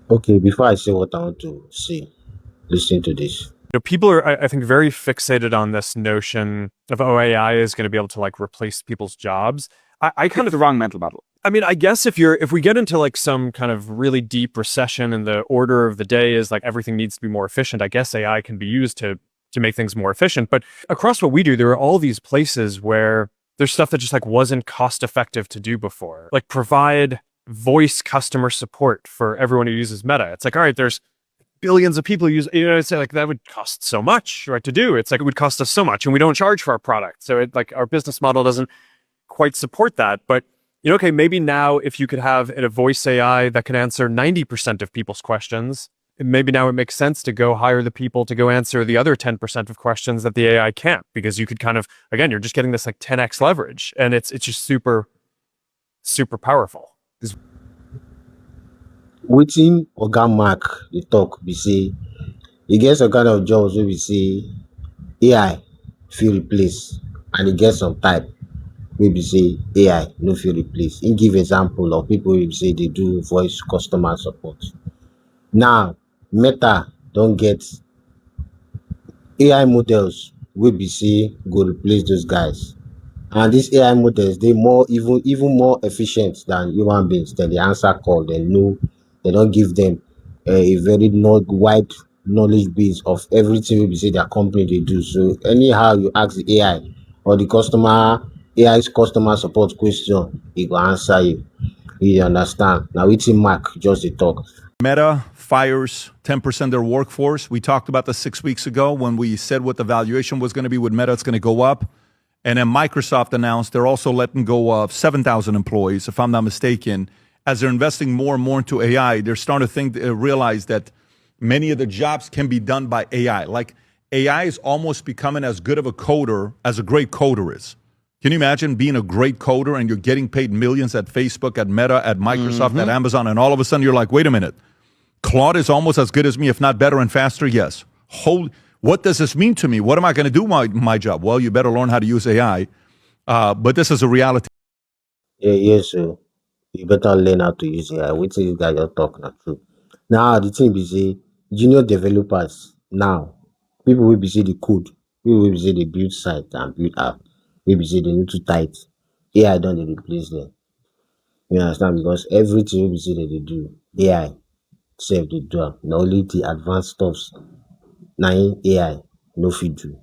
Okay, before I say what I want to say, listen to this. People are, I think, very fixated on this notion of, oh, AI is going to be able to like replace people's jobs. I kind It's of the wrong mental model. I mean, I guess if we get into like some kind of really deep recession and the order of the day is like everything needs to be more efficient, I guess AI can be used to make things more efficient. But across what we do, there are all these places where there's stuff that just like wasn't cost effective to do before. Like provide voice customer support for everyone who uses Meta. It's like, all right, there's billions of people use, it's like that would cost so much, right, to do. It's like it would cost us so much and we don't charge for our product. So it like our business model doesn't quite support that. But okay, maybe now if you could have a voice AI that can answer 90% of people's questions, maybe now it makes sense to go hire the people to go answer the other 10% of questions that the AI can't, because you could kind of, again, you're just getting this like 10x leverage and it's just super, super powerful. Wetin Oga Mark dey talk be say e get some kind of jobs wey be say AI fit replace, and e get some type wey be say AI no fit replace. Im give example of people wey be say dey do voice customer support. Now Meta don get AI models wey be say go replace those guys, and dis AI models dey more even more efficient than human beings. Dem dey answer call, dem know, dem don give dem a very wide knowledge base of everything wey be say their company dey do. So anyhow you ask the AI or the AI's customer support question, e go answer you. You understand? Na wetin Mark just dey talk. Meta fires 10% of their workforce. We talked about this 6 weeks ago when we said what the valuation was going to be with Meta. It's going to go up. And then Microsoft announced they're also letting go of 7,000 employees, if I'm not mistaken. As they're investing more and more into AI, they're starting to realize that many of the jobs can be done by AI. Like AI is almost becoming as good of a coder as a great coder is. Can you imagine being a great coder and you're getting paid millions at Facebook, at Meta, at Microsoft, at Amazon, and all of a sudden you're like, wait a minute, Claude is almost as good as me, if not better and faster? Yes. What does this mean to me? What am I going to do my job? Well, you better learn how to use AI. But this is a reality. Yes o, you better learn how to use AI. Wetin dis guy just talk na true. Now the thing be say junior developers now, people wey be say dey code, people wey be say dey build site and build app, wey be say dey no too tight, AI don dey replace dem. You understand? Because everything wey be say dem dey do, AI sef dey do am. Na only the advanced stuffs na im AI no fit do.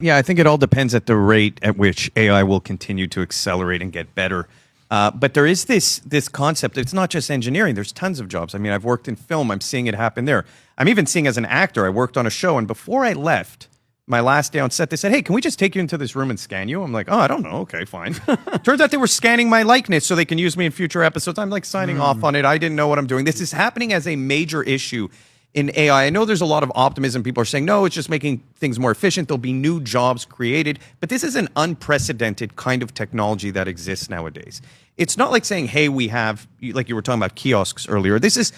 Yeah, I think it all depends at the rate at which AI will continue to accelerate and get better. But there is this concept. It's not just engineering. There's tons of jobs. I mean, I've worked in film. I'm seeing it happen there. I'm even seeing as an actor. I worked on a show, and before I left, my last day on set, they said, "Hey, can we just take you into this room and scan you?" I'm like, "Oh, I don't know. Okay, fine." Turns out they were scanning my likeness so they can use me in future episodes. I'm like signing off on it. I didn't know what I'm doing. This is happening as a major issue in AI. I know there's a lot of optimism. People are saying, no, it's just making things more efficient. There'll be new jobs created. But this is an unprecedented kind of technology that exists nowadays. It's not like saying, hey, we have, like you were talking about kiosks earlier. This is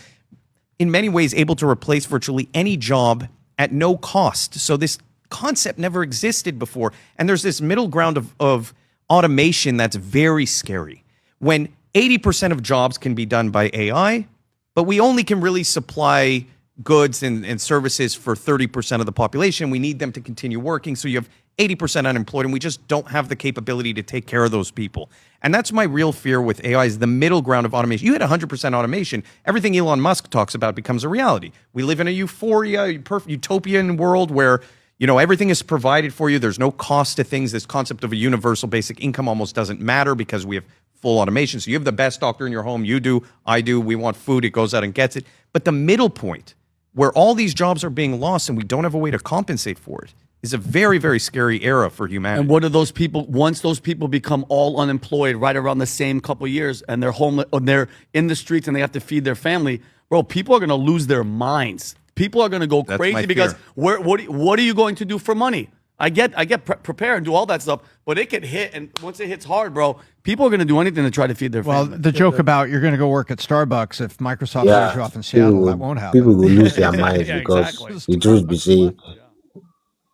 in many ways able to replace virtually any job at no cost. So this concept never existed before. And there's this middle ground of automation that's very scary. When 80% of jobs can be done by AI, but we only can really supply goods and services for 30% of the population. We need them to continue working. So you have 80% unemployed, and we just don't have the capability to take care of those people. And that's my real fear with AI, is the middle ground of automation. You had 100% automation. Everything Elon Musk talks about becomes a reality. We live in a utopian world where everything is provided for you. There's no cost to things. This concept of a universal basic income almost doesn't matter because we have full automation. So you have the best doctor in your home. You do, I do. We want food. It goes out and gets it. But the middle point, where all these jobs are being lost and we don't have a way to compensate for it, is a very, very scary era for humanity. And what are those people, once those people become all unemployed right around the same couple of years, and they're homeless, or they're in the streets and they have to feed their family, bro, people are going to lose their minds. People are going to go crazy because what are you going to do for money? I get prepare and do all that stuff, but it could hit, and once it hits hard, bro, people are going to do anything to try to feed their family. Well, the joke about you're going to go work at Starbucks if Microsoft lays you off in Seattle, that won't happen. People will lose their minds because exactly. the truth be say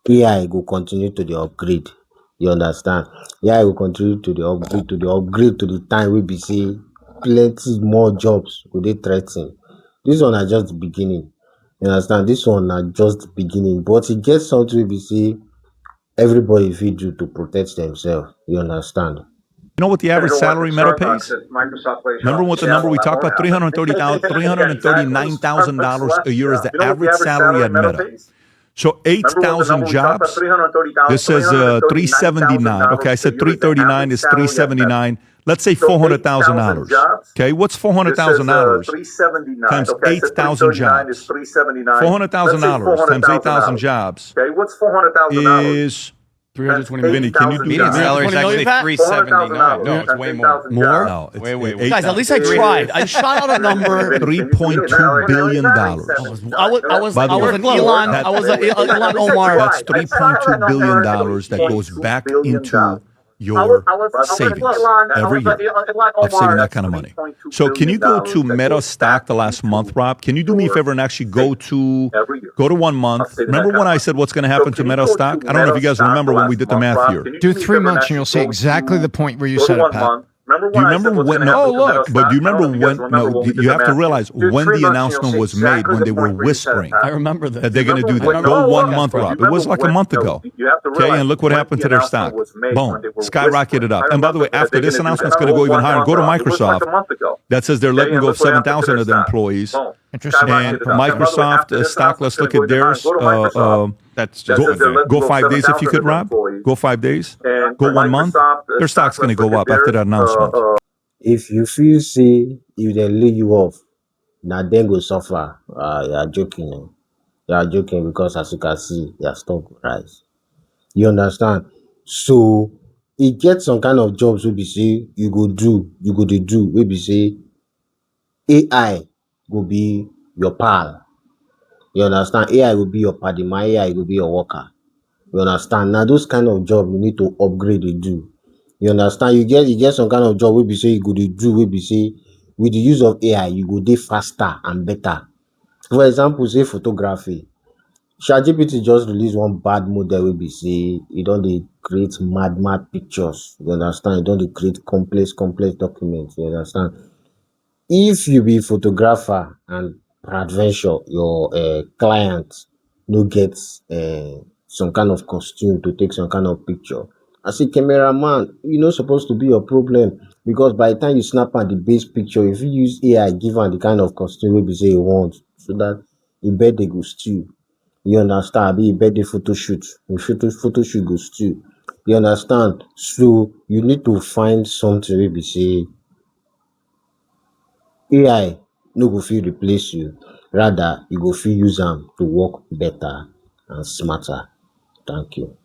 AI go continue to the upgrade. You understand? AI will continue to the upgrade to the time wey be say plenty more jobs go dey threa ten. This one are just the beginning. You understand? This one are just the beginning. But it gets something we see everybody fit do to protect themselves. You understand? You know what the average salary Meta pays? Remember what the number we talked about? $339,000 a year is the average salary at Meta. So 8,000 jobs. This says 379. Okay, I said 339 is 379. Let's say $400,000. Okay, what's $400,000 times 8,000 jobs? $400,000 times 8,000 jobs is 320 Vinny, can you do Median that? salary is 20 actually million, Pat? 379. No, it's way more. More? No, it's Way more. 8,000. Guys, at least I tried. I shot out a number. $3.2 billion. I was By the way, an Elon. I was an Elon Omar. That's $3.2 billion that goes back into your savings every year of saving that kind of money. So can you go to Meta stock the last month, Rob? Can you do me a favor and actually go to 1 month? Remember when I said what's going to happen to Meta stock? I don't know if you guys remember when we did the math here. Do 3 months and you'll see exactly the point where you said it, Pat. Do you remember when? No, look. But do you remember when? No, you have to realize when the announcement was made, when they were whispering I remember that that. they're going to do that. Go 1 month, Rob. It was like a month ago. Okay, and look what happened to their stock. Boom, skyrocketed up. And by the way, after this announcement, it's going to go even higher. Go to Microsoft. That says they're letting go of 7,000 of their employees. Interesting. And Microsoft stock. Let's look at theirs. That's just Go 5 days if you could, Rob. Go 5 days. Go 1 month. Their stock's going to go up after that announcement. If you feel say if they lay you off, now then go suffer. You are joking. You are joking because as you can see, your stock rise. You understand? So it gets some kind of jobs we be say you go do, we be say AI will be your pal. You understand? AI will be your paddy, my AI will be your worker. You understand? Now those kind of job you need to upgrade and do. You understand? You get some kind of job we be say you go dey do, we be say with the use of AI you go dey faster and better. For example, say photography. ChatGPT just release one bad model wey be say e don dey create mad pictures. You understand? E don dey create complex documents. You understand? If you be photographer and peradventure your client no get some kind of costume to take some kind of picture, as a cameraman e no suppose to be your problem, because by the time you snap am the base picture, if you use AI give am the kind of costume wey be say you want, so that e birthday go steal. You understand? Abi e birthday photo shoot go steal. You understand? So you need to find something wey be say AI no go fit replace you, rather you go fit use am to work better and smarter. Thank you.